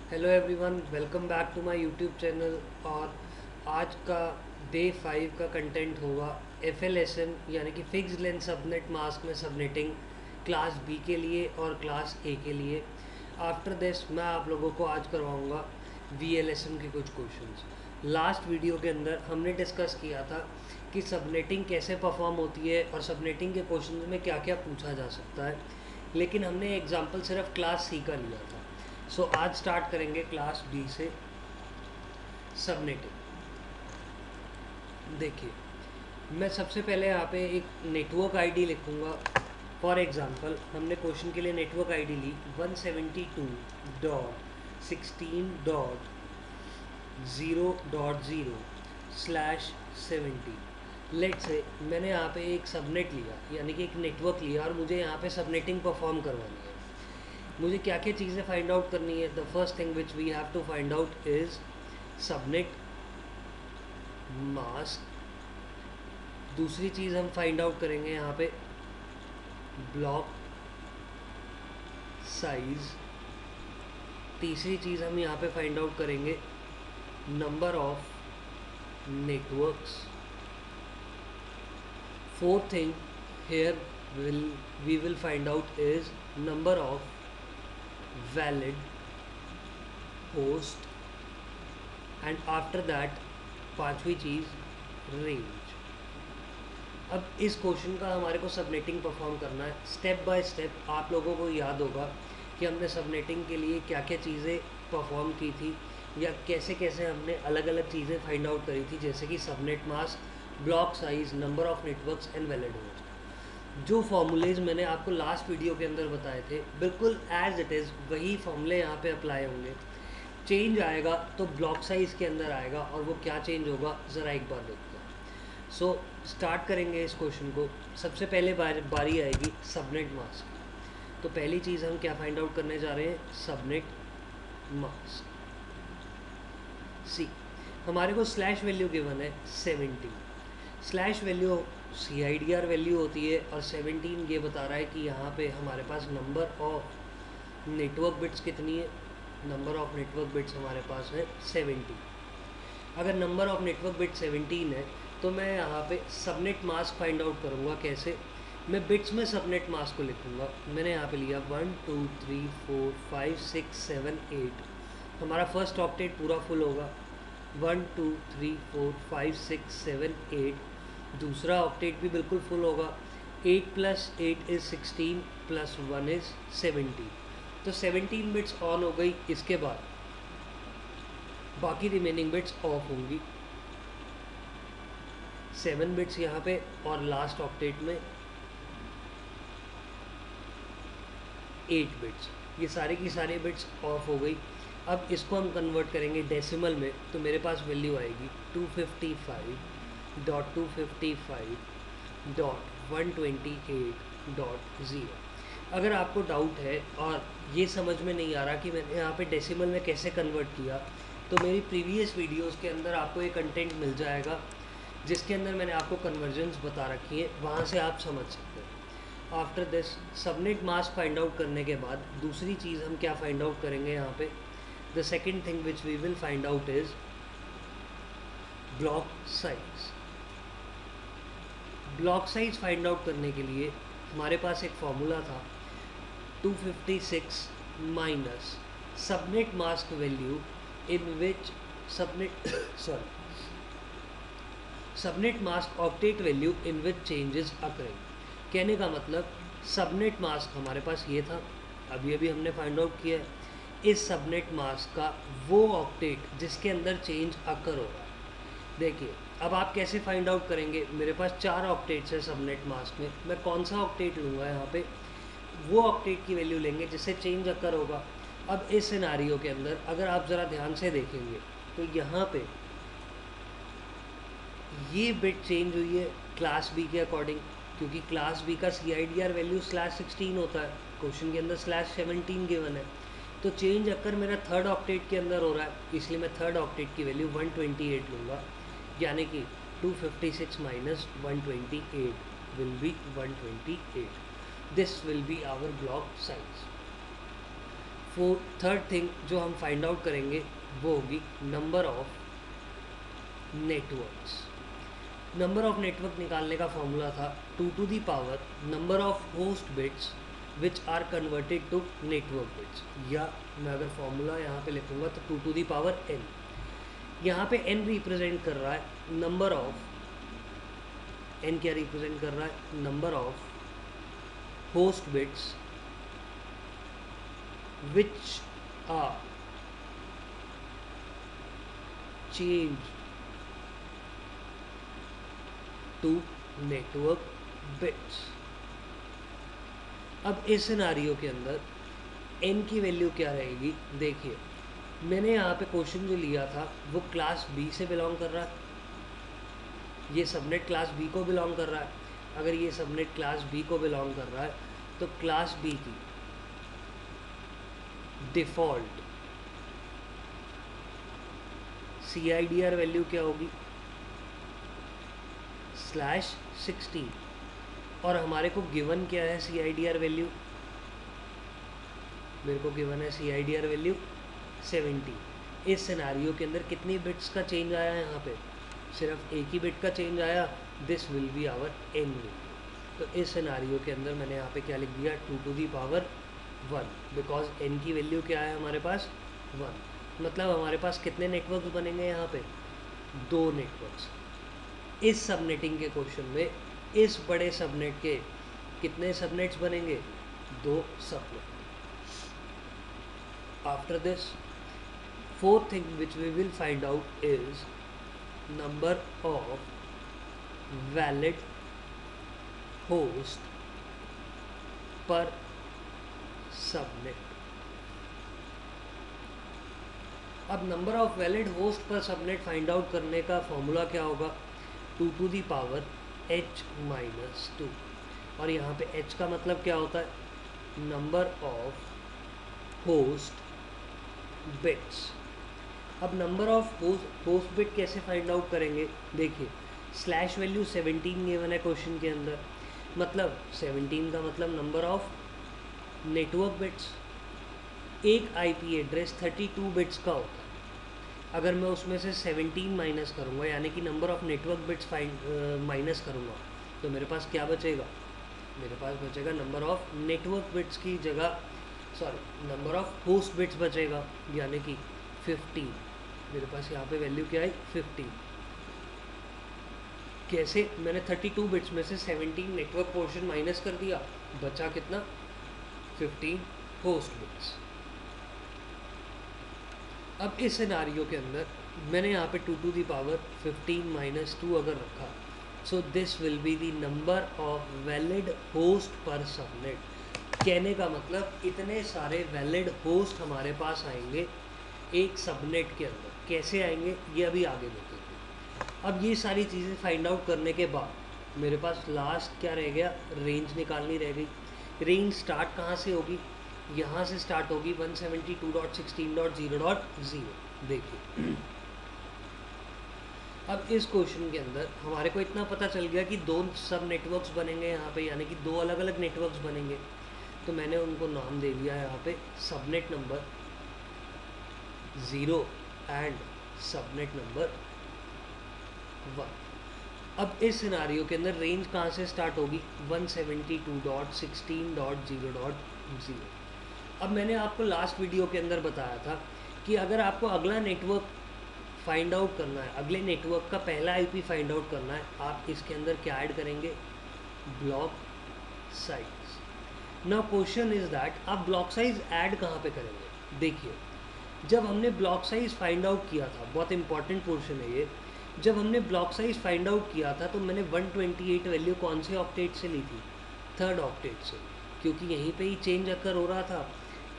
Hello everyone, welcome back to my YouTube channel. और आज का डे 5 का कंटेंट होगा FLSM यानी कि फिक्स्ड लेंथ सबनेट मास्क में सबनेटिंग क्लास बी के लिए और क्लास ए के लिए। आफ्टर दिस मैं आप लोगों को आज करवाऊंगा VLSM के कुछ क्वेश्चंस। लास्ट वीडियो के अंदर हमने डिस्कस किया था कि सबनेटिंग कैसे परफॉर्म होती है और सबनेटिंग के क्वेश्चंस में क्या क्या पूछा जा सकता है, लेकिन हमने एग्जाम्पल सिर्फ क्लास सी का लिया था। सो आज स्टार्ट करेंगे क्लास डी से सबनेटिंग। देखिए, मैं सबसे पहले यहाँ पे एक नेटवर्क आईडी लिखूँगा। फॉर एग्जांपल हमने क्वेश्चन के लिए नेटवर्क आईडी ली 172.16.0.0/70। लेट से मैंने यहाँ पे एक सबनेट लिया यानी कि एक नेटवर्क लिया और मुझे यहाँ पे सबनेटिंग परफॉर्म करवानी है। मुझे क्या क्या चीज़ें फाइंड आउट करनी है। The first thing which we have to find out is subnet mask. दूसरी चीज़ हम फाइंड आउट करेंगे यहाँ पे ब्लॉक साइज। तीसरी चीज़ हम यहाँ पे फाइंड आउट करेंगे number of networks. Fourth thing here we will find out is number of valid host and after that पांचवी चीज़ रेंज। अब इस क्वेश्चन का हमारे को सबनेटिंग परफॉर्म करना है स्टेप बाय स्टेप। आप लोगों को याद होगा कि हमने सबनेटिंग के लिए क्या क्या चीज़ें परफॉर्म की थी या कैसे कैसे हमने अलग अलग चीज़ें फाइंड आउट करी थी, जैसे कि subnet mask, block size, number of networks and valid host. जो फॉर्मूलेज मैंने आपको लास्ट वीडियो के अंदर बताए थे बिल्कुल एज इट इज़ वही फॉर्मूले यहाँ पे अप्लाई होंगे। चेंज आएगा तो ब्लॉक साइज़ के अंदर आएगा, और वो क्या चेंज होगा ज़रा एक बार देखते हैं। सो स्टार्ट करेंगे इस क्वेश्चन को। सबसे पहले बारी आएगी सबनेट मास्क की। तो पहली चीज़ हम क्या फाइंड आउट करने जा रहे हैं, सबनेट मास्क। सी, हमारे को स्लैश वैल्यू गिवन है 17। स्लैश वैल्यू CIDR वैल्यू होती है और 17 ये बता रहा है कि यहाँ पे हमारे पास नंबर ऑफ नेटवर्क बिट्स कितनी है। नंबर ऑफ नेटवर्क बिट्स हमारे पास है 70। अगर नंबर ऑफ नेटवर्क बिट 17 है तो मैं यहाँ पे सबनेट मास्क फाइंड आउट करूँगा। कैसे, मैं बिट्स में सबनेट मास्क को लिखूँगा। मैंने यहाँ पे लिया 1 2 3 4 5 6 7 8। हमारा फर्स्ट ऑक्टेट पूरा फुल होगा 1 2 3 4 5 6 7 8। दूसरा ऑक्टेट भी बिल्कुल फुल होगा 8 + 8 इज़ 16 + 1 इज़ 17। तो 17 बिट्स ऑन हो गई। इसके बाद बाकी रिमेनिंग बिट्स ऑफ होंगी। 7 बिट्स यहाँ पे और लास्ट ऑक्टेट में 8 बिट्स, ये सारे की सारी बिट्स ऑफ हो गई। अब इसको हम कन्वर्ट करेंगे डेसिमल में, तो मेरे पास वैल्यू आएगी 255.255.128.0। अगर आपको डाउट है और ये समझ में नहीं आ रहा कि मैंने यहाँ पे डेसिमल में कैसे कन्वर्ट किया, तो मेरी प्रीवियस वीडियोस के अंदर आपको एक कंटेंट मिल जाएगा जिसके अंदर मैंने आपको कन्वर्जन्स बता रखी है, वहाँ से आप समझ सकते हैं। After this subnet mask find out करने के बाद दूसरी चीज़ हम क्या फाइंड आउट करेंगे यहाँ पे, the second thing which we will find out is block size. Block size find out करने के लिए हमारे पास एक फॉर्मूला था 256 minus subnet mask value in which subnet sorry subnet mask octet value in which changes occurring. कहने का मतलब सबनेट मास्क हमारे पास ये था, अभी अभी हमने फाइंड आउट किया है। इस सबनेट मास्क का वो ऑक्टेट जिसके अंदर चेंज अकर होगा। देखिए, अब आप कैसे फाइंड आउट करेंगे, मेरे पास 4 ऑक्टेट्स है सबनेट मास्क में। मैं कौन सा ऑक्टेट लूँगा यहाँ पे, वो ऑक्टेट की वैल्यू लेंगे जिससे चेंज अकर होगा। अब इस सिनारियो के अंदर अगर आप ज़रा ध्यान से देखेंगे तो यहाँ पे ये बिट चेंज हुई है क्लास बी के अकॉर्डिंग, क्योंकि क्लास बी का CIDR वैल्यू /16 होता है, क्वेश्चन के अंदर /17 गिवन है। तो चेंज अकर मेरा थर्ड ऑक्टेट के अंदर हो रहा है, इसलिए मैं थर्ड ऑक्टेट की वैल्यू 128 लूँगा, यानी कि 256 minus 128 will be 128। This will be our block size. Third thing जो हम फाइंड आउट करेंगे वो होगी number of networks. Number of network निकालने का फॉर्मूला था 2 to the power number of host bits which are converted to network bits, या मैं अगर फॉर्मूला यहाँ पे लिखूँगा तो 2 to the पावर n। यहाँ पे n रिप्रेजेंट कर रहा है नंबर ऑफ, n क्या रिप्रेजेंट कर रहा है, number of host bits which are change to network bits. अब इस सिनारियो के अंदर n की वैल्यू क्या रहेगी, देखिए मैंने यहाँ पे क्वेश्चन जो लिया था वो क्लास B से बिलोंग कर रहा है, ये सबनेट क्लास B को बिलोंग कर रहा है। अगर ये सबनेट क्लास B को बिलोंग कर रहा है तो क्लास B की डिफ़ॉल्ट CIDR वैल्यू क्या होगी, /16, और हमारे को गिवन क्या है CIDR वैल्यू, मेरे को गिवन है CIDR वैल्यू 70। इस सिनारियो के अंदर कितनी बिट्स का चेंज आया है, यहाँ पे सिर्फ एक ही बिट का चेंज आया, this will be our n value. तो इस सिनारियो के अंदर मैंने यहाँ पे क्या लिख दिया 2 to the power 1, because n की वैल्यू क्या है हमारे पास 1। मतलब हमारे पास कितने नेटवर्क्स बनेंगे यहाँ पे, 2 नेटवर्क्स। इस सबनेटिंग के क्वेश्चन में इस बड़े सबनेट के कितने सबनेट्स बनेंगे, 2 subnet. After this fourth thing which we will find out is number of valid host per subnet। अब नंबर ऑफ वैलिड होस्ट पर सबनेट फाइंड आउट करने का फॉर्मूला क्या होगा, 2 to the पावर h-2, और यहाँ पे h का मतलब क्या होता है, नंबर ऑफ होस्ट बिट्स। अब नंबर ऑफ होस्ट बिट कैसे फाइंड आउट करेंगे, देखिए स्लैश वैल्यू 17 गिवन है क्वेश्चन के अंदर, मतलब 17 का मतलब नंबर ऑफ नेटवर्क बिट्स। एक IP एड्रेस 32 बिट्स का होता है, अगर मैं उसमें से 17 माइनस करूँगा यानी कि number of network bits minus करूँगा तो मेरे पास क्या बचेगा, मेरे पास बचेगा नंबर ऑफ नेटवर्क बिट्स की जगह नंबर ऑफ होस्ट बिट्स बचेगा, यानी कि 15। मेरे पास यहाँ पे वैल्यू क्या है 15। कैसे, मैंने 32 बिट्स में से 17 नेटवर्क पोर्शन माइनस कर दिया, बचा कितना 15 होस्ट बिट्स। अब इस सिनारियो के अंदर मैंने यहाँ पे 2 to the पावर 15 - 2 अगर रखा, so this will be the number of valid host पर सबनेट। कहने का मतलब इतने सारे वैलिड होस्ट हमारे पास आएंगे एक सबनेट के अंदर। कैसे आएंगे ये अभी आगे देखेंगे। अब ये सारी चीज़ें फाइंड आउट करने के बाद मेरे पास लास्ट क्या रह गया, रेंज निकालनी रह गई। रेंज स्टार्ट कहाँ से होगी, यहाँ से स्टार्ट होगी 172.16.0.0। देखिए अब इस क्वेश्चन के अंदर हमारे को इतना पता चल गया कि 2 सब नेटवर्क्स बनेंगे यहाँ पे, यानी कि 2 अलग अलग नेटवर्क्स बनेंगे। तो मैंने उनको नाम दे दिया है यहाँ पे subnet number 0 and subnet number 1। अब इस सिनारियो के अंदर रेंज कहाँ से स्टार्ट होगी, 172.16.0.0। अब मैंने आपको लास्ट वीडियो के अंदर बताया था कि अगर आपको अगला नेटवर्क फाइंड आउट करना है, अगले नेटवर्क का पहला IP फाइंड आउट करना है, आप इसके अंदर क्या ऐड करेंगे, block size. Now question is that आप ब्लॉक साइज ऐड कहाँ पे करेंगे। देखिए जब हमने ब्लॉक साइज फाइंड आउट किया था, बहुत इंपॉर्टेंट पोर्शन है ये, जब हमने ब्लॉक साइज फाइंड आउट किया था तो मैंने 128 वैल्यू कौन से ऑक्टेट से ली थी, 3rd ऑक्टेट से, क्योंकि यहीं पे ही चेंज अकर हो रहा था।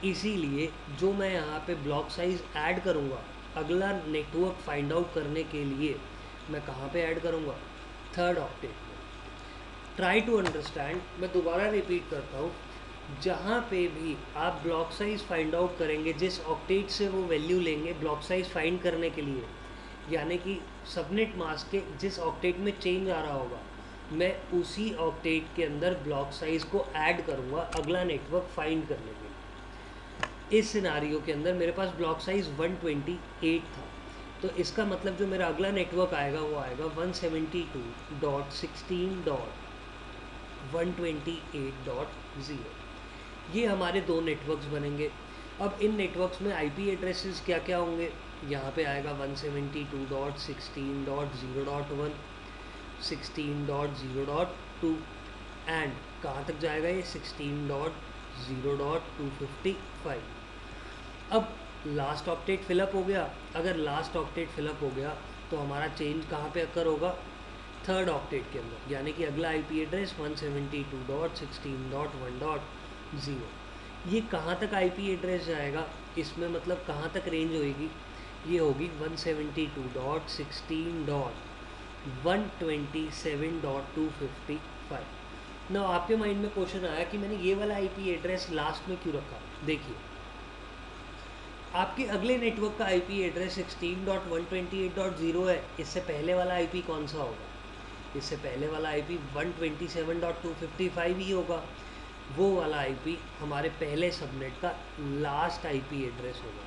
इसीलिए जो मैं यहाँ पे ब्लॉक साइज ऐड करूँगा अगला नेटवर्क फाइंड आउट करने के लिए, मैं कहाँ पे ऐड करूँगा, 3rd ऑक्टेट में। ट्राई टू अंडरस्टैंड, मैं दोबारा रिपीट करता हूँ, जहाँ पे भी आप ब्लॉक साइज फाइंड आउट करेंगे, जिस ऑक्टेट से वो वैल्यू लेंगे ब्लॉक साइज फाइंड करने के लिए, यानी कि सबनेट मास्क के जिस ऑक्टेट में चेंज आ रहा होगा, मैं उसी ऑक्टेट के अंदर ब्लॉक साइज को ऐड करूँगा अगला नेटवर्क फाइंड करने के लिए। इस सिनारियो के अंदर मेरे पास ब्लॉक साइज़ 128 था, तो इसका मतलब जो मेरा अगला नेटवर्क आएगा वो आएगा 172.16.128.0। ये हमारे दो नेटवर्क्स बनेंगे। अब इन नेटवर्क्स में आईपी एड्रेसेस क्या क्या होंगे? यहाँ पे आएगा 172.16.0.1, 16.0.2 एंड कहाँ तक जाएगा ये 16.0.255। अब लास्ट ऑक्टेट फिलअप हो गया। अगर लास्ट ऑक्टेट फिलअप हो गया तो हमारा चेंज कहाँ पे अकर होगा? थर्ड ऑक्टेट के अंदर, यानी कि अगला आईपी एड्रेस 172.16.1.0। ये कहाँ तक आईपी एड्रेस जाएगा, इसमें मतलब कहाँ तक रेंज होगी? ये होगी 172.16.127.255। ना आपके माइंड में क्वेश्चन आया कि मैंने ये वाला आईपी एड्रेस लास्ट में क्यों रखा? देखिए, आपके अगले नेटवर्क का आईपी एड्रेस 16.128.0 है। इससे पहले वाला आईपी कौन सा होगा? इससे पहले वाला आईपी 127.255 ही होगा। वो वाला आईपी हमारे पहले सबनेट का लास्ट आईपी एड्रेस होगा।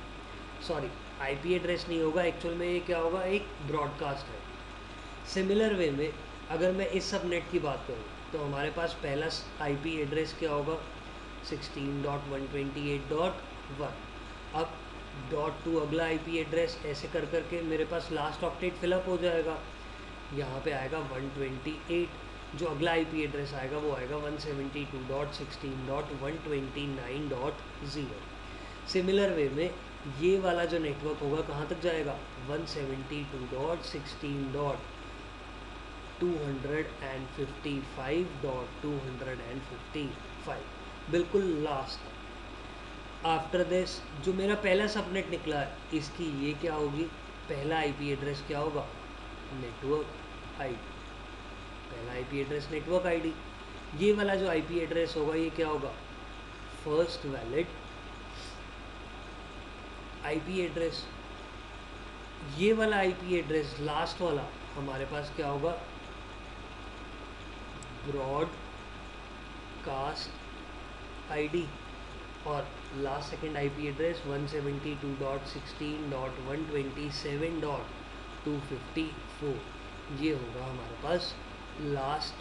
सॉरी, आईपी एड्रेस नहीं होगा, एक्चुअल में ये क्या होगा? एक ब्रॉडकास्ट है। सिमिलर वे में अगर मैं इस सबनेट की बात करूँ तो हमारे पास पहला आईपी एड्रेस क्या होगा? 16.128.1। अब .2 अगला आईपी एड्रेस, ऐसे कर करके मेरे पास लास्ट ऑक्टेट फिलअप हो जाएगा। यहाँ पे आएगा 128। जो अगला आईपी एड्रेस आएगा वो आएगा 172.16.129.0। सिमिलर वे में ये वाला जो नेटवर्क होगा कहाँ तक जाएगा? 172.16.255.255, बिल्कुल लास्ट। आफ्टर दिस जो मेरा पहला सबनेट निकला है, इसकी ये क्या होगी? पहला आईपी एड्रेस क्या होगा? Network ID. पहला आईपी एड्रेस नेटवर्क आईडी। ये वाला जो आईपी एड्रेस होगा ये क्या होगा? First valid IP address. ये वाला आईपी एड्रेस लास्ट वाला हमारे पास क्या होगा? Broadcast ID. और लास्ट सेकेंड आईपी एड्रेस 172.16.127.254, ये होगा हमारे पास last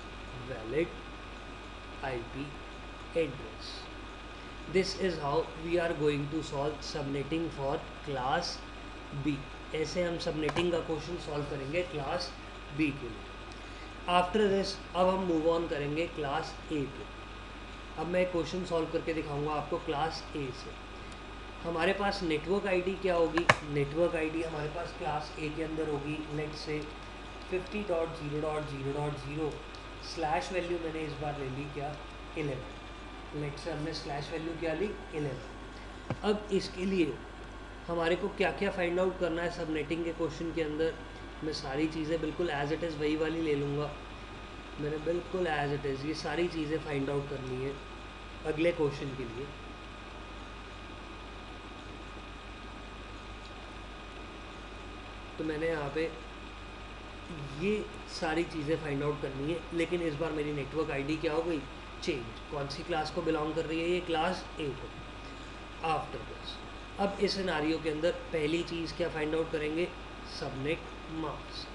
valid IP address. This is how we are going to solve subnetting for class B. ऐसे हम सबनेटिंग का क्वेश्चन सॉल्व करेंगे क्लास बी के लिए। आफ्टर दिस अब हम मूव ऑन करेंगे क्लास ए पे। अब मैं क्वेश्चन सॉल्व करके दिखाऊंगा आपको क्लास ए से। हमारे पास नेटवर्क आईडी क्या होगी? नेटवर्क आईडी हमारे पास क्लास ए के अंदर होगी, लेट से 50.0.0.0 स्लैश वैल्यू मैंने इस बार ले ली क्या? 11। लेट से हमने स्लैश वैल्यू क्या ली? 11। अब इसके लिए हमारे को क्या क्या फाइंड आउट करना है सबनेटिंग के क्वेश्चन के अंदर? मैं सारी चीज़ें बिल्कुल एज इट इज़ वही वाली ले लूँगा। मैंने बिल्कुल एज इट इज़ ये सारी चीज़ें फाइंड आउट करनी है अगले क्वेश्चन के लिए। तो मैंने यहाँ पे ये सारी चीज़ें फाइंड आउट करनी है, लेकिन इस बार मेरी नेटवर्क आईडी क्या हो गई? चेंज। कौन सी क्लास को बिलोंग कर रही है? ये क्लास ए को। आफ्टर दिस अब इस सिनारियो के अंदर पहली चीज़ क्या फाइंड आउट करेंगे? Subnet mask.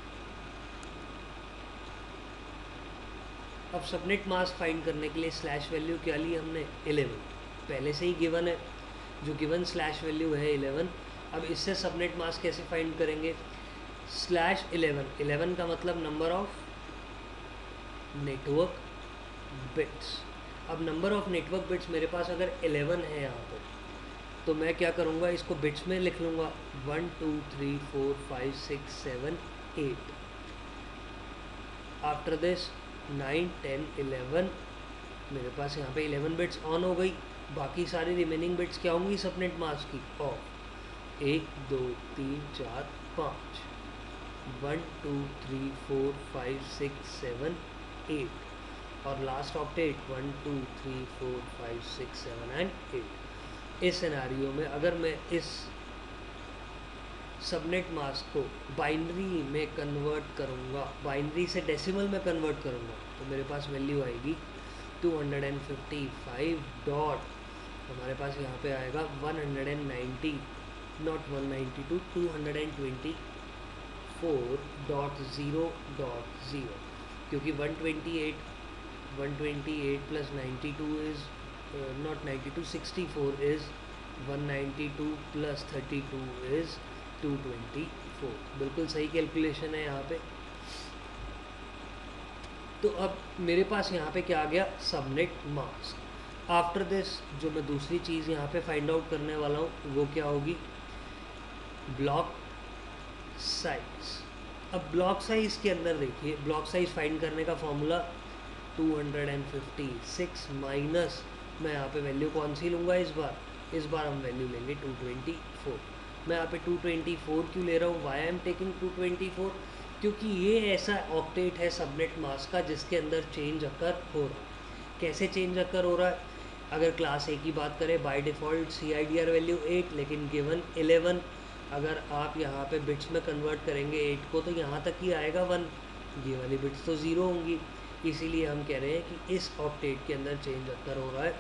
अब सबनेट मास्क फाइंड करने के लिए स्लैश वैल्यू क्या ली हमने? 11। पहले से ही गिवन है, जो गिवन स्लैश वैल्यू है 11। अब इससे सबनेट मास्क कैसे फाइंड करेंगे? स्लैश 11 का मतलब नंबर ऑफ नेटवर्क बिट्स। अब नंबर ऑफ नेटवर्क बिट्स मेरे पास अगर 11 है यहाँ पर, तो मैं क्या करूँगा? इसको बिट्स में लिख लूँगा 1 2 3 4 5 6 7 8। आफ्टर दिस 9 10 11 मेरे पास यहाँ पे 11 बिट्स ऑन हो गई। बाकी सारी रिमेनिंग बिट्स क्या होंगी सबनेट मास्क की? ऑफ। 1 2 3 4 5 1 2 3 4 5 6 7 8 और लास्ट ऑक्टेट 1 2 3 4 5 6 7 एंड 8। इस सिनेरियो में अगर मैं इस सबनेट मास्क को बाइनरी में कन्वर्ट करूँगा, बाइनरी से डेसिमल में कन्वर्ट करूँगा, तो मेरे पास वैल्यू आएगी 255.0 हमारे पास यहाँ पे आएगा 190 नॉट 192 224.0.0 क्योंकि 128 plus 92 is not 92 64 is 192 plus 32 is 224। बिल्कुल सही कैलकुलेशन है यहाँ पे। तो अब मेरे पास यहाँ पे क्या आ गया, सबनेट मास्क। आफ्टर दिस जो मैं दूसरी चीज़ यहाँ पे फाइंड आउट करने वाला हूँ वो क्या होगी, ब्लॉक साइज। अब ब्लॉक साइज़ के अंदर देखिए, ब्लॉक साइज़ फाइंड करने का फॉर्मूला 256 माइनस, मैं यहाँ पे वैल्यू कौन सी लूँगा इस बार हम वैल्यू लेंगे 224। मैं यहाँ पे 224 क्यों ले रहा हूँ, वाई आई एम टेकिंग 224, क्योंकि ये ऐसा ऑक्टेट है सबनेट मास्क का जिसके अंदर चेंज अकर हो रहा है। कैसे चेंज अकर हो रहा है, अगर क्लास ए की बात करें बाय डिफ़ॉल्ट CIDR वैल्यू 8 लेकिन गिवन 11, अगर आप यहाँ पे बिट्स में कन्वर्ट करेंगे 8 को तो यहाँ तक ही आएगा 1, ये वाली बिट्स तो ज़ीरो होंगी। इसीलिए हम कह रहे हैं कि इस ऑक्टेट के अंदर चेंज अकर हो रहा है।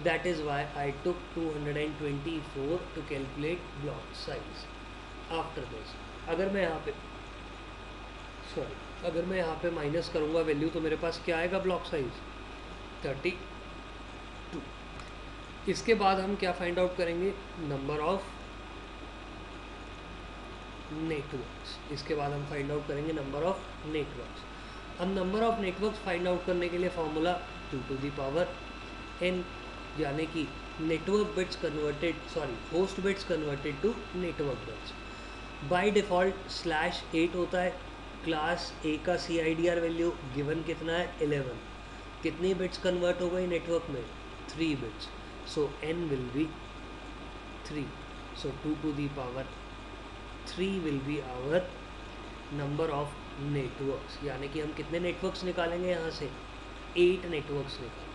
That is why I took 224 to calculate block size. After this अगर मैं यहाँ पे माइनस करूँगा वैल्यू तो मेरे पास क्या आएगा, ब्लॉक साइज 32। इसके बाद हम क्या फाइंड आउट करेंगे, नंबर ऑफ नेटवर्क्स। इसके बाद हम फाइंड आउट करेंगे नंबर ऑफ नेटवर्क्स। अब number of networks find out करने के लिए फॉर्मूला 2n, यानी कि network bits converted, host bits converted to network bits. By default /8 होता है। क्लास ए का CIDR वैल्यू गिवन कितना है, 11। कितनी बिट्स कन्वर्ट हो गई नेटवर्क में, 3 bits. So n will be 3। So 2 will be our number of networks, यानी कि हम कितने नेटवर्क्स निकालेंगे यहाँ से, 8 नेटवर्क्स निकालेंगे।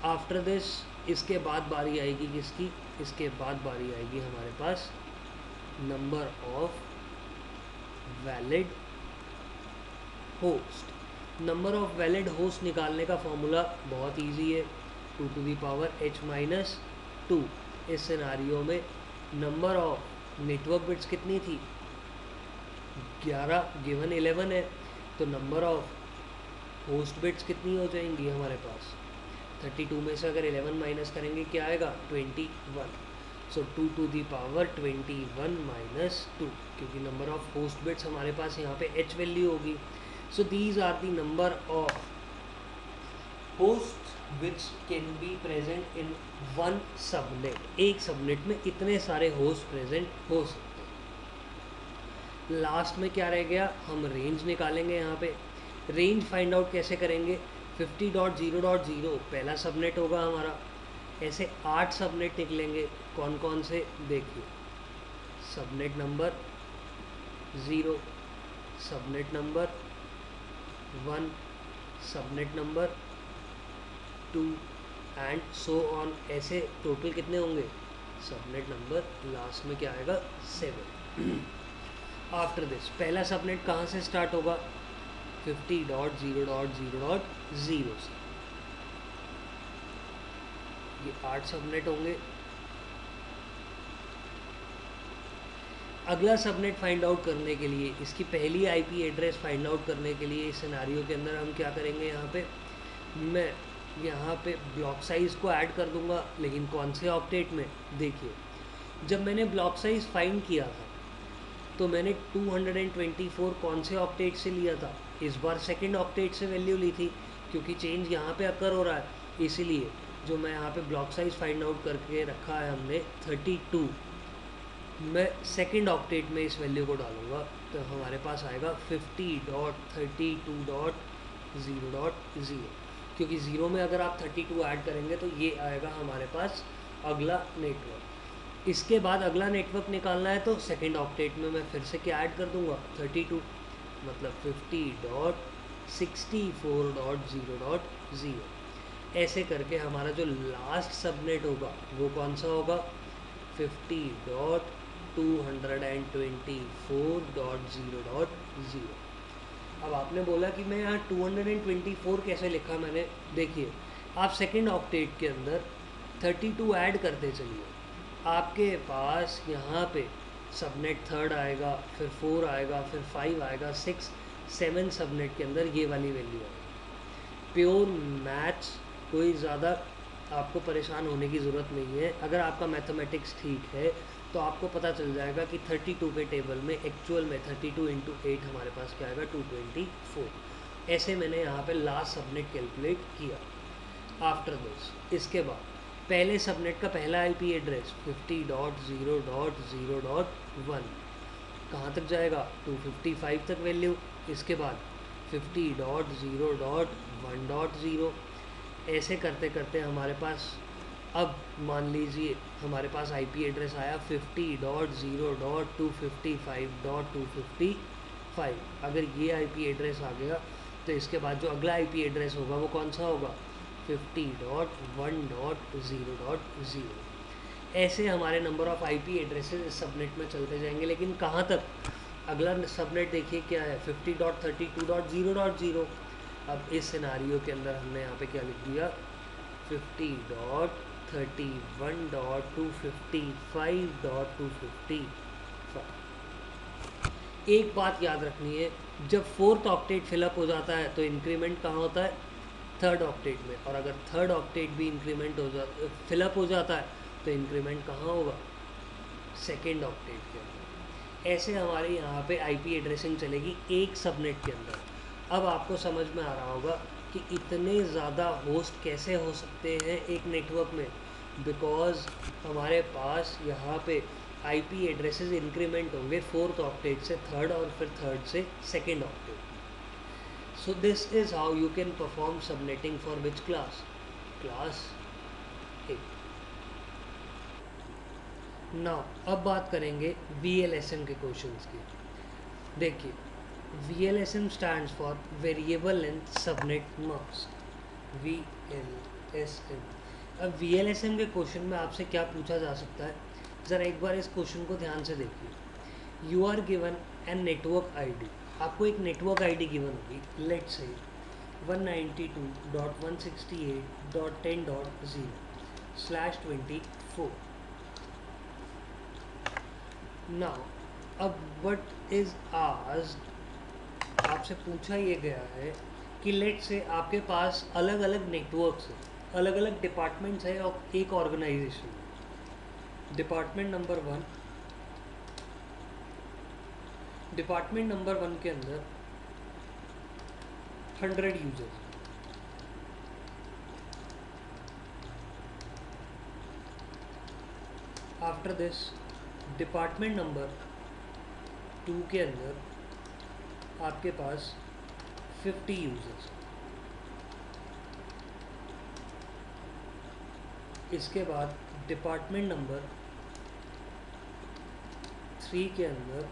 आफ्टर दिस इसके बाद बारी आएगी किसकी, इसके बाद बारी आएगी हमारे पास number of valid host. Number of valid host निकालने का फॉर्मूला बहुत इजी है, 2h-2। इस सिनारियो में नंबर ऑफ नेटवर्क बिट्स कितनी थी, 11 गिवन 11 है, तो नंबर ऑफ होस्ट बिट्स कितनी हो जाएंगी हमारे पास, 32 में से अगर 11 माइनस करेंगे क्या आएगा, 21। सो 2^21 माइनस 2, क्योंकि नंबर ऑफ होस्ट बिट्स हमारे पास यहाँ पे h वैल्यू होगी। So these are the number of host which can be present in one subnet. एक सबनेट में इतने सारे होस्ट प्रेजेंट हो सकते हैं। लास्ट में क्या रह गया, हम रेंज निकालेंगे। यहाँ पे रेंज फाइंड आउट कैसे करेंगे, 50.0.0 पहला सबनेट होगा हमारा। ऐसे 8 सबनेट निकलेंगे, कौन कौन से देखिए, subnet number 0, subnet number 1, subnet number 2 and so on. ऐसे टोटल कितने होंगे, सबनेट नंबर लास्ट में क्या आएगा, 7। आफ्टर दिस पहला सबनेट कहाँ से स्टार्ट होगा, 50.0.0.0 से। ये 8 सबनेट होंगे। अगला सबनेट फाइंड आउट करने के लिए, इसकी पहली IP एड्रेस फाइंड आउट करने के लिए इस सिनारियो के अंदर हम क्या करेंगे, यहाँ पे मैं यहाँ पे ब्लॉक साइज़ को ऐड कर दूंगा, लेकिन कौन से ऑक्टेट में, देखिए जब मैंने ब्लॉक साइज़ फाइंड किया था तो मैंने 224 कौन से ऑक्टेट से लिया था, इस बार सेकंड ऑक्टेट से वैल्यू ली थी, क्योंकि चेंज यहाँ पे अकर हो रहा है। इसीलिए जो मैं यहाँ पे ब्लॉक साइज़ फाइंड आउट करके रखा है हमने 32, मैं सेकंड ऑक्टेट में इस वैल्यू को डालूँगा तो हमारे पास आएगा 50.32.0.0, क्योंकि 0 में अगर आप 32 ऐड करेंगे तो ये आएगा हमारे पास अगला नेटवर्क। इसके बाद अगला नेटवर्क निकालना है तो सेकंड ऑक्टेट में मैं फिर से क्या ऐड कर दूँगा, 32, मतलब 50.64.0.0। ऐसे करके हमारा जो लास्ट सबनेट होगा वो कौन सा होगा, 50.224.0.0। अब आपने बोला कि मैं यहाँ 224 कैसे लिखा मैंने, देखिए आप सेकंड ऑक्टेट के अंदर 32 ऐड करते चलिए, आपके पास यहाँ पे सबनेट थर्ड आएगा, फिर 4 आएगा, फिर 5 आएगा, 6 7 सबनेट के अंदर ये वाली वैल्यू आएगी। प्योर मैथ्स, कोई ज़्यादा आपको परेशान होने की ज़रूरत नहीं है। अगर आपका मैथमेटिक्स ठीक है तो आपको पता चल जाएगा कि 32 के टेबल में एक्चुअल में 32 इंटू 8 हमारे पास क्या आएगा, 224। ऐसे मैंने यहाँ पे लास्ट सबनेट कैलकुलेट किया। आफ्टर दिस, इसके बाद पहले सबनेट का पहला आईपी एड्रेस 50.0.0.1 कहाँ तक जाएगा, 255 तक वैल्यू। इसके बाद 50.0.1.0, ऐसे करते करते हमारे पास, अब मान लीजिए हमारे पास आईपी एड्रेस आया 50.0.255.255। अगर ये आईपी एड्रेस आ गया तो इसके बाद जो अगला आईपी एड्रेस होगा वो कौन सा होगा, 50.1.0.0। ऐसे हमारे नंबर ऑफ़ आईपी एड्रेसेस इस सबनेट में चलते जाएंगे। लेकिन कहाँ तक, अगला सबनेट देखिए क्या है, 50.32.0.0। अब इस सिनारियो के अंदर हमने यहाँ पे क्या लिख दिया, 50.31.255.255। एक बात याद रखनी है, जब फोर्थ ऑक्टेट फिलअप हो जाता है तो इंक्रीमेंट कहाँ होता है, थर्ड ऑक्टेट में। और अगर थर्ड ऑक्टेट भी इंक्रीमेंट हो जाता, फिलअप हो जाता है तो इंक्रीमेंट कहाँ होगा, सेकेंड ऑक्टेट के अंदर। ऐसे हमारे यहाँ पे आईपी एड्रेसिंग चलेगी एक सबनेट के अंदर। अब आपको समझ में आ रहा होगा कि इतने ज़्यादा होस्ट कैसे हो सकते हैं एक नेटवर्क में, बिकॉज हमारे पास यहाँ पे आईपी एड्रेसेस इंक्रीमेंट होंगे फोर्थ ऑक्टेट से थर्ड और फिर थर्ड से second octet. So this is how you can perform subnetting for which class? Class A. Now अब बात करेंगे VLSM के क्वेश्चंस की। देखिए, VLSM stands for Variable Length Subnet Mask, VLSM। अब VLSM के क्वेश्चन में आपसे क्या पूछा जा सकता है, ज़रा एक बार इस क्वेश्चन को ध्यान से देखिए। You are given an network ID, आपको एक नेटवर्क आईडी गिवन होगी, लेट्स से 192.168.10.0/24। नाउ अब व्हाट इज आस्क्ड, आपसे पूछा ये गया है कि लेट से आपके पास अलग अलग नेटवर्क्स हैं, अलग अलग डिपार्टमेंट्स है और एक ऑर्गेनाइजेशन। डिपार्टमेंट नंबर 1 के अंदर 100 users. After this department number 2 के अंदर आपके पास 50 यूजर्स। इसके बाद डिपार्टमेंट नंबर 3 के अंदर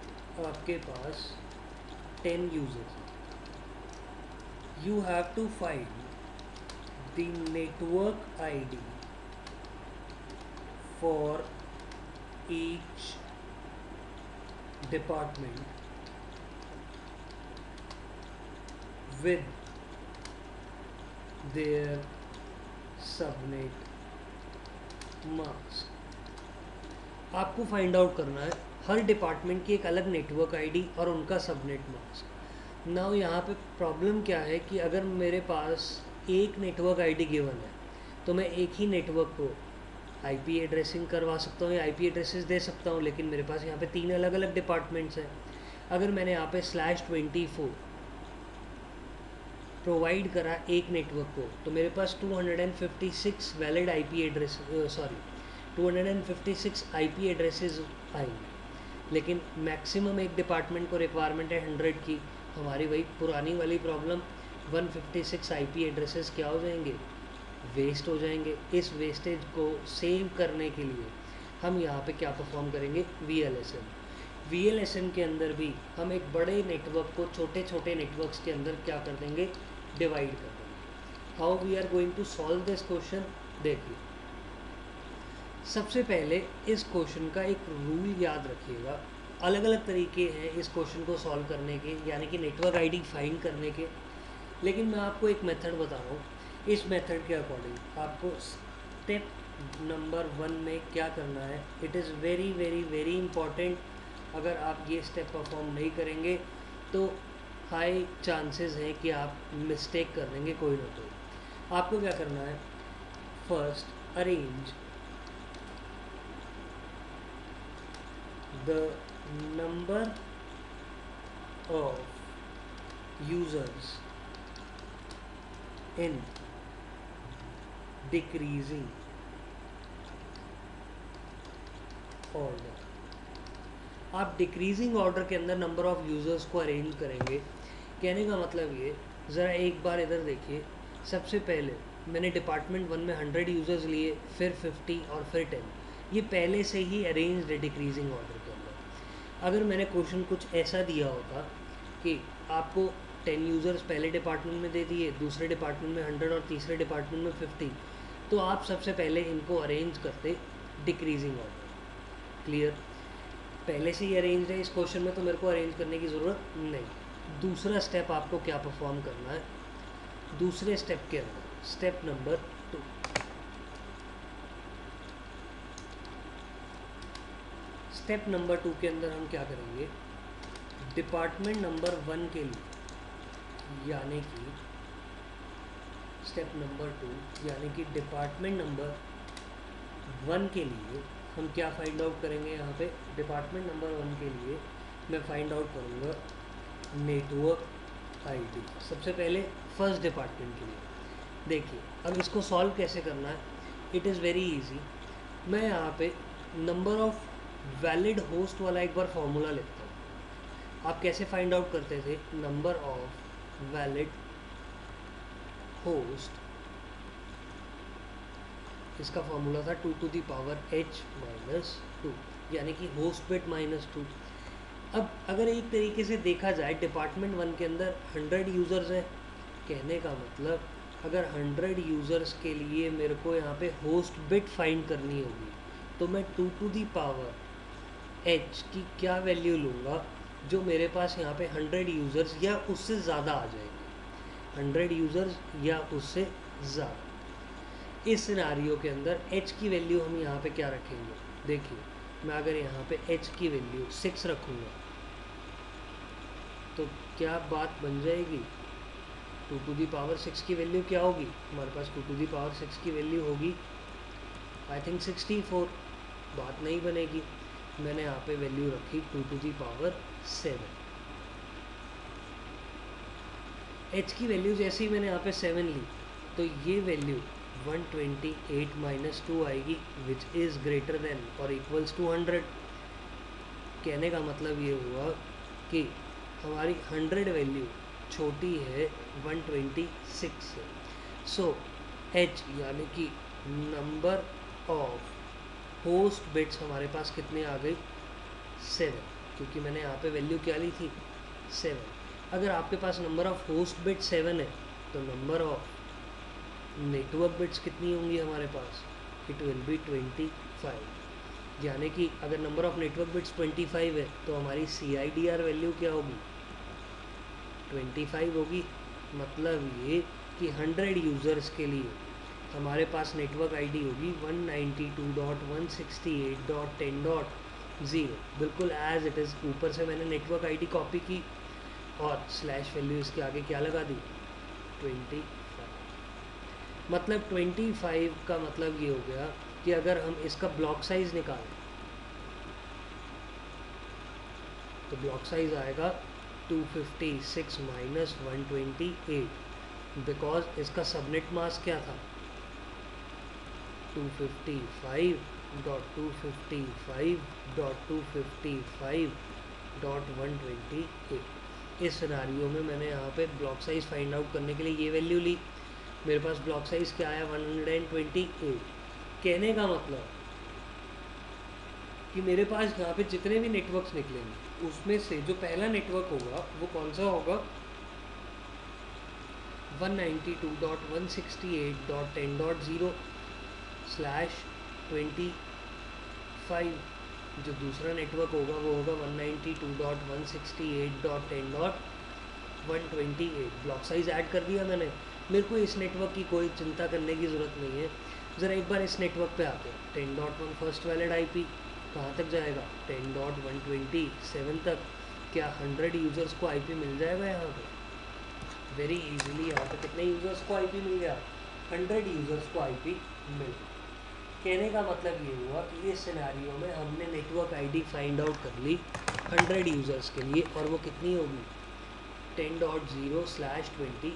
आपके पास 10 users. You have to find the network ID for each department with their subnet mask। आपको फाइंड आउट करना है हर डिपार्टमेंट की एक अलग नेटवर्क आईडी और उनका सबनेट मास्क। नाउ यहाँ पे प्रॉब्लम क्या है कि अगर मेरे पास एक नेटवर्क आईडी गिवन है तो मैं एक ही नेटवर्क को आईपी एड्रेसिंग करवा सकता हूँ या आईपी एड्रेसेस दे सकता हूँ, लेकिन मेरे पास यहाँ पे 3 अलग अलग डिपार्टमेंट्स हैं। अगर मैंने यहाँ पे /24 प्रोवाइड करा एक नेटवर्क को तो मेरे पास 256 valid IP address 256 IP addresses आएंगे। लेकिन मैक्सिमम एक डिपार्टमेंट को रिक्वायरमेंट है 100 की। हमारी वही पुरानी वाली प्रॉब्लम, 156 आईपी एड्रेसेस क्या हो जाएंगे, वेस्ट हो जाएंगे। इस वेस्टेज को सेव करने के लिए हम यहाँ पे क्या परफॉर्म करेंगे, VLSM के अंदर भी हम एक बड़े नेटवर्क को छोटे छोटे नेटवर्क्स के अंदर क्या कर देंगे, डिवाइड कर देंगे। How we are going to solve this question, देखिए सबसे पहले इस क्वेश्चन का एक रूल याद रखिएगा। अलग अलग तरीके हैं इस क्वेश्चन को सॉल्व करने के, यानी कि नेटवर्क आईडी फाइंड करने के, लेकिन मैं आपको एक मेथड बता रहा हूँ। इस मेथड के अकॉर्डिंग आपको स्टेप नंबर 1 में क्या करना है, it is very very very important. अगर आप ये स्टेप परफॉर्म नहीं करेंगे तो हाई चांसेस हैं कि आप मिस्टेक कर देंगे कोई ना कोई। आपको क्या करना है, first arrange the number of users in decreasing order. आप डिक्रीजिंग ऑर्डर के अंदर नंबर ऑफ़ यूज़र्स को अरेंज करेंगे। कहने का मतलब ये, ज़रा एक बार इधर देखिए, सबसे पहले मैंने डिपार्टमेंट 1 में 100 यूज़र्स लिए, फिर 50 और फिर 10। ये पहले से ही अरेंज्ड है डिक्रीजिंग ऑर्डर के अंदर। अगर मैंने क्वेश्चन कुछ ऐसा दिया होता कि आपको 10 यूज़र्स पहले डिपार्टमेंट में दे दिए, दूसरे डिपार्टमेंट में 100 और तीसरे डिपार्टमेंट में 50, तो आप सबसे पहले इनको अरेंज करते डिक्रीजिंग ऑर्डर। क्लियर? पहले से ही अरेंज है इस क्वेश्चन में, तो मेरे को अरेंज करने की ज़रूरत नहीं। दूसरा स्टेप आपको क्या परफॉर्म करना है, दूसरे स्टेप के अंदर, स्टेप नंबर 2, स्टेप नंबर 2 के अंदर हम क्या करेंगे, डिपार्टमेंट नंबर 1 के लिए, यानी कि स्टेप नंबर 2 यानी कि डिपार्टमेंट नंबर 1 के लिए हम क्या फाइंड आउट करेंगे। यहाँ पे डिपार्टमेंट नंबर 1 के लिए मैं फाइंड आउट करूँगा नेटवर्क आईडी। सबसे पहले फर्स्ट डिपार्टमेंट के लिए देखिए, अब इसको सॉल्व कैसे करना है, इट इज़ वेरी इजी। मैं यहाँ पे नंबर ऑफ वैलिड होस्ट वाला एक बार फॉर्मूला लिखता हूँ। आप कैसे फाइंड आउट करते थे, नंबर ऑफ वैलिड होस्ट, इसका फॉर्मूला था 2 to the power h minus 2, यानी कि होस्ट बिट माइनस 2। अब अगर एक तरीके से देखा जाए, डिपार्टमेंट 1 के अंदर 100 यूज़र्स हैं, कहने का मतलब अगर 100 यूज़र्स के लिए मेरे को यहाँ पे होस्ट बिट फाइंड करनी होगी, तो मैं 2 to the power h की क्या वैल्यू लूँगा, जो मेरे पास यहाँ पे 100 यूज़र्स या उससे ज़्यादा आ जाएंगे, 100 यूज़र्स या उससे ज़्यादा। इस सिनारियो के अंदर h की वैल्यू हम यहाँ पे क्या रखेंगे, देखिए मैं अगर यहाँ पे h की वैल्यू 6 रखूँगा तो क्या बात बन जाएगी, 2 to the power 6 की वैल्यू क्या होगी, हमारे पास 2 to the power 6 की वैल्यू होगी आई थिंक 64। बात नहीं बनेगी। मैंने यहाँ पे वैल्यू रखी 2 to the power 7। h की वैल्यू जैसे ही मैंने यहाँ पे 7 ली, तो ये वैल्यू 128 माइनस 2 आएगी, विच इज़ ग्रेटर देन और इक्वल्स टू 100। कहने का मतलब ये हुआ कि हमारी 100 वैल्यू छोटी है 126 से। सो h यानी कि नंबर ऑफ होस्ट बिट्स हमारे पास कितने आ गई, 7, क्योंकि मैंने यहाँ पे वैल्यू क्या ली थी, 7। अगर आपके पास नंबर ऑफ होस्ट बिट 7 है, तो नंबर ऑफ नेटवर्क बिट्स कितनी होंगी हमारे पास, इट विल बी 25। यानी कि अगर नंबर ऑफ नेटवर्क बिट्स 25 है, तो हमारी CIDR वैल्यू क्या होगी, 25 होगी। मतलब ये कि 100 यूज़र्स के लिए हमारे पास नेटवर्क आईडी होगी 192.168.10.0, बिल्कुल एज इट इज़। ऊपर से मैंने नेटवर्क आईडी कॉपी की और स्लैश वैल्यू इसके आगे क्या लगा दी, 25। मतलब 25 का मतलब ये हो गया कि अगर हम इसका ब्लॉक साइज़ निकालें, तो ब्लॉक साइज़ आएगा 256 माइनस 128, बिकॉज इसका सबनेट मास्क क्या था, 255.255.255.128। इस सिनारियो में मैंने यहाँ पे ब्लॉक साइज़ फाइंड आउट करने के लिए ये वैल्यू ली। मेरे पास ब्लॉक साइज़ क्या आया, 128। कहने का मतलब कि मेरे पास यहाँ पे जितने भी नेटवर्क्स निकलेंगे, उसमें से जो पहला नेटवर्क होगा वो कौन सा होगा, 192.168.10.0/25। जो दूसरा नेटवर्क होगा वो होगा 192.168.10.128। ब्लॉक साइज़ ऐड कर दिया मैंने। मेरे को इस नेटवर्क की कोई चिंता करने की ज़रूरत नहीं है। ज़रा एक बार इस नेटवर्क पे आते हैं। 10.1 फर्स्ट वैलिड आईपी कहाँ तक जाएगा? 10.127 तक। क्या 100 यूज़र्स को आईपी मिल जाएगा यहाँ पे? वेरी इजीली यहाँ पे कितने यूज़र्स को आईपी मिल गया? 100 यूज़र्स को आईपी मिल गया। कहने का मतलब ये हुआ कि इस सिनेरियो में हमने नेटवर्क आईडी फाइंड आउट कर ली 100 यूज़र्स के लिए, और वो कितनी होगी? 10.0/25।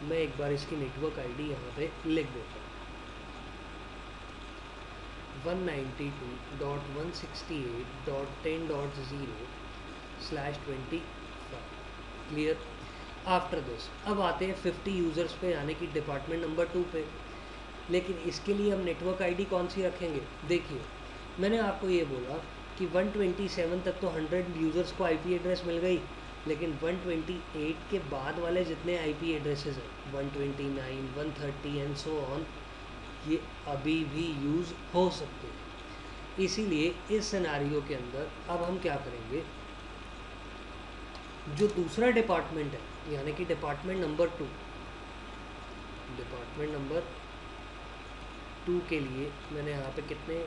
मैं एक बार इसकी नेटवर्क आईडी यहाँ पे लिख देता हूँ। 192.168.10.0/25। क्लियर? आफ्टर दिस अब आते हैं 50 यूज़र्स पे, यानी कि डिपार्टमेंट नंबर 2 पे। लेकिन इसके लिए हम नेटवर्क आईडी कौन सी रखेंगे? देखिए, मैंने आपको ये बोला कि 127 तक तो 100 यूज़र्स को आईपी एड्रेस मिल गई, लेकिन 128 के बाद वाले जितने आईपी एड्रेसेस हैं 129, 130 एंड सो ऑन, ये अभी भी यूज़ हो सकते हैं। इसीलिए इस सिनेरियो के अंदर अब हम क्या करेंगे, जो दूसरा डिपार्टमेंट है यानी कि डिपार्टमेंट नंबर 2 के लिए मैंने यहाँ पे कितने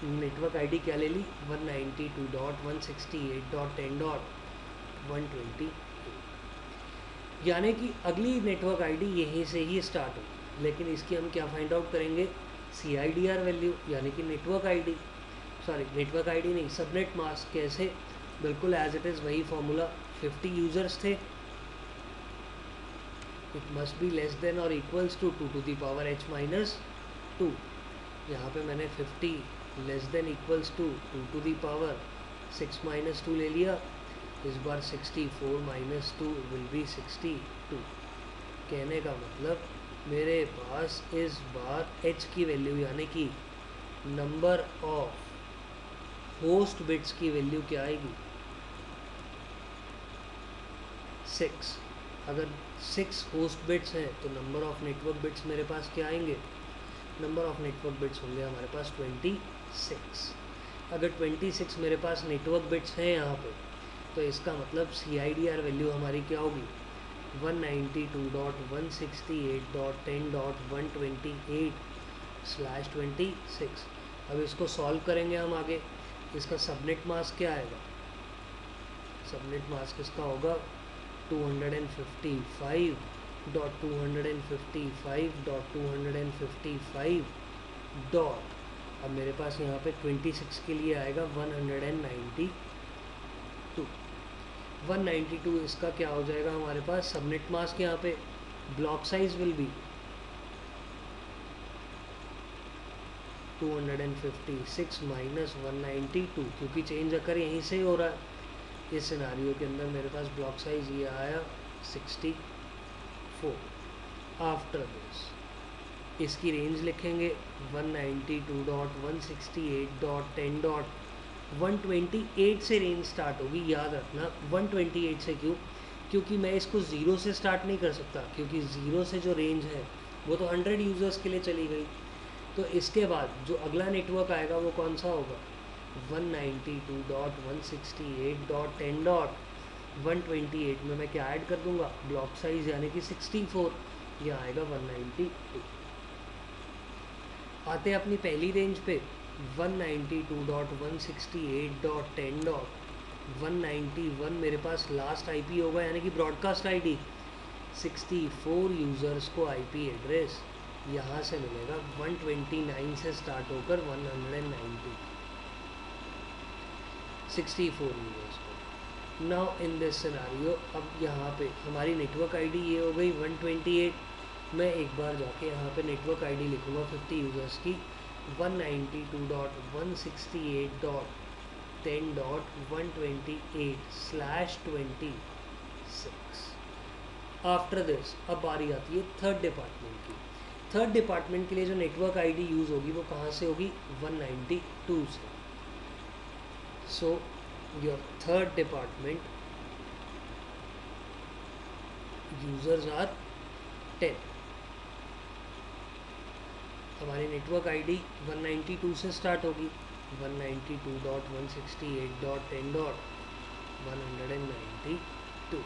नेटवर्क आईडी क्या ले ली? 192.168.10.128, यानी कि अगली नेटवर्क आईडी यहीं से ही स्टार्ट हो। लेकिन इसकी हम क्या फाइंड आउट करेंगे? CIDR वैल्यू, यानी कि नेटवर्क आईडी नहीं, सबनेट मास्क। कैसे? बिल्कुल एज इट इज़ वही फॉर्मूला। 50 यूज़र्स थे, it must be less then और इक्वल्स टू 2^(h-2). यहाँ पे मैंने 50 लेस देन इक्वल्स टू 2^6-2 ले लिया। इस बार 64 - 2 विल बी 62। कहने का मतलब मेरे पास इस बार h की वैल्यू यानी कि नंबर ऑफ होस्ट बिट्स की वैल्यू क्या आएगी? 6। अगर 6 होस्ट बिट्स हैं तो नंबर ऑफ नेटवर्क बिट्स मेरे पास क्या आएंगे? नंबर ऑफ नेटवर्क बिट्स होंगे हमारे पास 26। अगर 26 मेरे पास नेटवर्क बिट्स हैं यहाँ पे, तो इसका मतलब CIDR वैल्यू हमारी क्या होगी? 192.168.10.128/26। अब इसको सॉल्व करेंगे हम आगे। इसका सबनेट मास्क क्या आएगा? सबनेट मास्क इसका होगा 255.255.255. अब मेरे पास यहाँ पे 26 के लिए आएगा 192। 192 इसका क्या हो जाएगा हमारे पास? सबनेट मास्क यहाँ पे ब्लॉक साइज विल बी 256 - 192, क्योंकि चेंज अकर यहीं से ही हो रहा है। इस सिनेरियो के अंदर मेरे पास ब्लॉक साइज ये आया 64। आफ्टर दिस इसकी रेंज लिखेंगे 192.168.10.128 से रेंज स्टार्ट होगी। याद रखना 128 से। क्यों? क्योंकि मैं इसको 0 से स्टार्ट नहीं कर सकता, क्योंकि 0 से जो रेंज है वो तो 100 यूज़र्स के लिए चली गई। तो इसके बाद जो अगला नेटवर्क आएगा वो कौन सा होगा? 192.168.10.128 में मैं क्या ऐड कर दूंगा? ब्लॉक साइज यानी कि 64। यह आएगा 192। आते हैं अपनी पहली रेंज पे 192.168.10.191 मेरे पास लास्ट आईपी होगा यानी कि ब्रॉडकास्ट आईडी। 64 यूज़र्स को आईपी एड्रेस यहाँ से मिलेगा 129 से स्टार्ट होकर 190। 64 यूज़र्स को। नाउ इन दिस सिनेरियो अब यहाँ पे हमारी नेटवर्क आईडी ये हो गई 128। मैं एक बार जाके यहाँ पे नेटवर्क आईडी लिखूँगा 50 यूज़र्स की 192.168.10.128/26। आफ्टर दिस अब बारी आती है थर्ड डिपार्टमेंट की। थर्ड डिपार्टमेंट के लिए जो नेटवर्क आईडी यूज़ होगी वो कहाँ से होगी? 192 से। So your third department users are 10। हमारी नेटवर्क आईडी 192 से स्टार्ट होगी 192.168.10.192।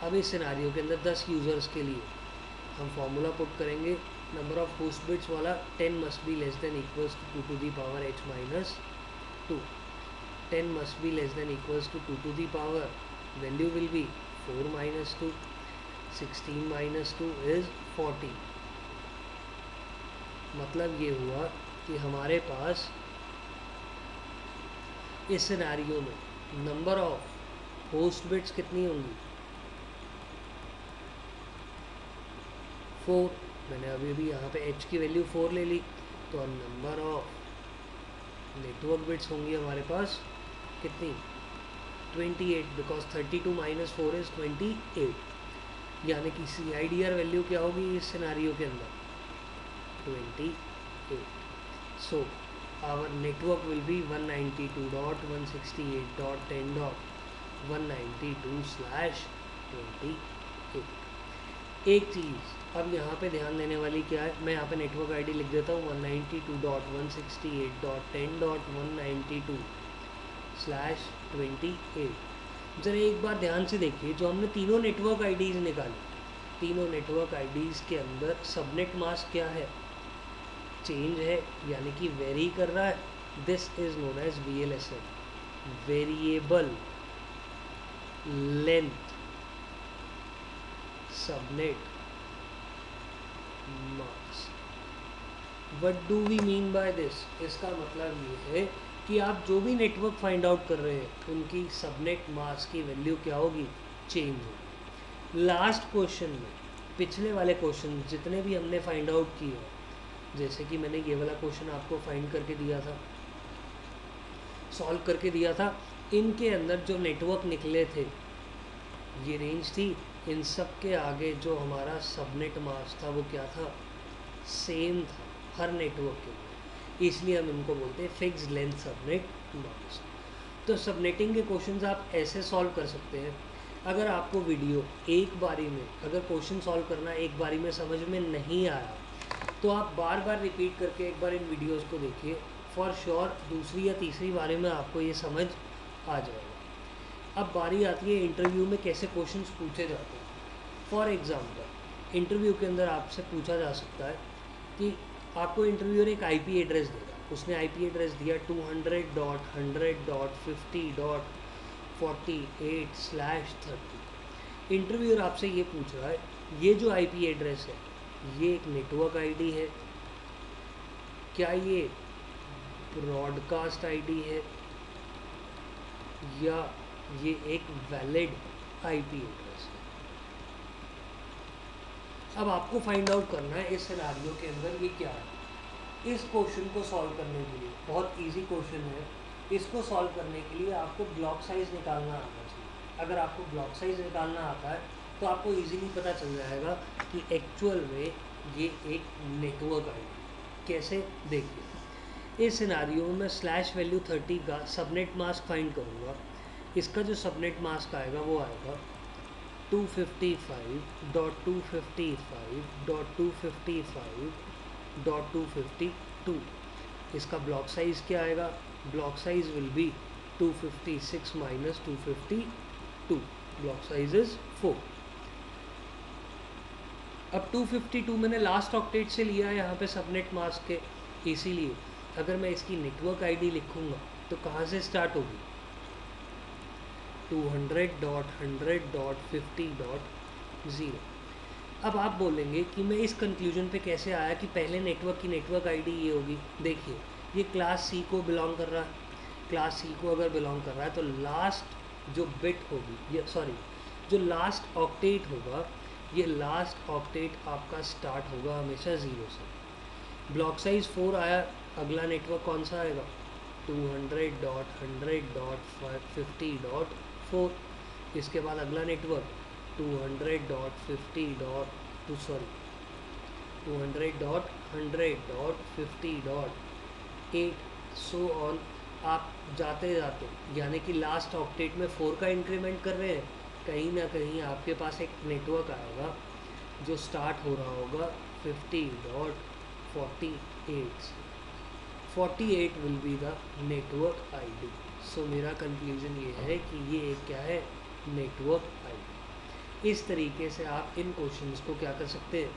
अब इस सिनेरियो के अंदर 10 यूज़र्स के लिए हम फॉर्मूला पुट करेंगे नंबर ऑफ होस्ट बिट्स वाला 10 must be less than equals to 2 to the power h minus 2. 10 must be less than equals to 2 to the power, value will be 4 minus 2. 16 minus 2 is 40. मतलब ये हुआ कि हमारे पास इस scenario में number of host bits कितनी होंगी 4. मैंने अभी भी यहाँ पे h की वैल्यू 4 ले ली, तो नंबर ऑफ नेटवर्क बिट्स होंगी हमारे पास कितनी 28, बिकॉज 32 माइनस 4 इज 28. यानी कि CIDR वैल्यू क्या होगी इस सिनेरियो के अंदर 28. So our network will be 192.168.10.192/28. एक चीज़ अब यहाँ पे ध्यान देने वाली क्या है, मैं यहाँ पे नेटवर्क आईडी लिख देता हूँ 192.168.10.192/28. ज़रा एक बार ध्यान से देखिए, जो हमने तीनों नेटवर्क आईडीज़ निकाली, तीनों नेटवर्क आईडीज़ के अंदर सबनेट मास्क क्या है चेंज है, यानी कि वेरी कर रहा है. This is known as VLSL, variable length subnet mask. What do we mean by this? इसका मतलब ये है कि आप जो भी नेटवर्क फाइंड आउट कर रहे हैं उनकी सबनेट मास्क की वैल्यू क्या होगी चेंज होगी. लास्ट क्वेश्चन में पिछले वाले क्वेश्चन जितने भी हमने फाइंड आउट किए, जैसे कि मैंने ये वाला क्वेश्चन आपको फाइंड करके दिया था, सॉल्व करके दिया था, इनके अंदर जो नेटवर्क निकले थे ये रेंज थी, इन सब के आगे जो हमारा सबनेट मास्क था वो क्या था सेम था हर नेटवर्क के लिए, इसलिए हम इनको बोलते हैं फिक्स्ड लेंथ सबनेट मास्क. तो सबनेटिंग के क्वेश्चंस आप ऐसे सॉल्व कर सकते हैं. अगर आपको वीडियो एक बारी में, अगर क्वेश्चन सॉल्व करना एक बारी में समझ में नहीं आया तो आप बार बार रिपीट करके एक बार इन वीडियोस को देखिए, फॉर श्योर दूसरी या तीसरी बारी में आपको ये समझ आ जाएगा. अब बारी आती है इंटरव्यू में कैसे क्वेश्चंस पूछे जाते हैं. फॉर एग्जांपल इंटरव्यू के अंदर आपसे पूछा जा सकता है कि आपको इंटरव्यूअर एक IP एड्रेस देगा, उसने IP एड्रेस दिया 200.100.50.48/30. इंटरव्यूअर आपसे ये पूछ रहा है ये जो IP एड्रेस है ये एक नेटवर्क आईडी है, क्या ये ब्रॉडकास्ट आईडी है, या ये एक वैलिड IP एड्रेस है. अब आपको फाइंड आउट करना है इस सिनेरियो के अंदर ये क्या है. इस क्वेश्चन को सॉल्व करने के लिए बहुत इजी क्वेश्चन है, इसको सॉल्व करने के लिए आपको ब्लॉक साइज निकालना आना चाहिए. अगर आपको ब्लॉक साइज निकालना आता है तो आपको इजीली पता चल जाएगा कि एक्चुअल में ये एक नेटवर्क आईडी कैसे. देखिए इस सिनेरियो में मैं /value30 का सबनेट मास्क फाइंड करूँगा. इसका जो सबनेट मास्क आएगा वो आएगा 255.255.255.252. इसका ब्लॉक साइज़ क्या आएगा, block size will be 256 minus 252, block size is 4. अब 252 मैंने लास्ट ऑक्टेट से लिया है यहाँ पे सबनेट मास्क के, इसीलिए अगर मैं इसकी नेटवर्क आईडी लिखूँगा तो कहाँ से स्टार्ट होगी 200.100.50.0. अब आप बोलेंगे कि मैं इस कंक्लूजन पे कैसे आया कि पहले नेटवर्क की नेटवर्क आईडी ये होगी. देखिए ये क्लास C को बिलोंग कर रहा है, क्लास C को अगर बिलोंग कर रहा है तो लास्ट जो बिट होगी, ये सॉरी जो लास्ट ऑक्टेट होगा, ये लास्ट ऑक्टेट आपका स्टार्ट होगा हमेशा 0 से. ब्लॉक साइज 4 आया, अगला नेटवर्क कौन सा आएगा 200.100.50.4. इसके बाद अगला नेटवर्क 200.100.50.8 सो ऑन. आप जाते जाते यानी कि लास्ट ऑक्टेट में 4 का इंक्रीमेंट कर रहे हैं, कहीं ना कहीं आपके पास एक नेटवर्क आएगा जो स्टार्ट हो रहा होगा 50.48 से. 48 will be the network ID. So मेरा कंक्लूजन ये है कि ये एक क्या है नेटवर्क आईडी. इस तरीके से आप इन क्वेश्चंस को क्या कर सकते हैं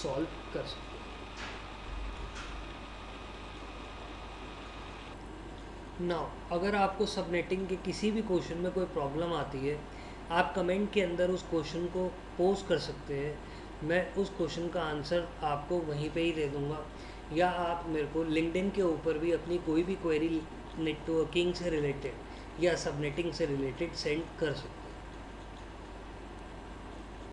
सॉल्व कर सकते हैं. नाउ अगर आपको सबनेटिंग के किसी भी क्वेश्चन में कोई प्रॉब्लम आती है, आप कमेंट के अंदर उस क्वेश्चन को पोस्ट कर सकते हैं। मैं उस क्वेश्चन का आंसर आपको वहीं पे ही दे दूँगा, या आप मेरे को लिंक्डइन के ऊपर भी अपनी कोई भी क्वेरी नेटवर्किंग से रिलेटेड या सबनेटिंग से रिलेटेड सेंड कर सकते हैं।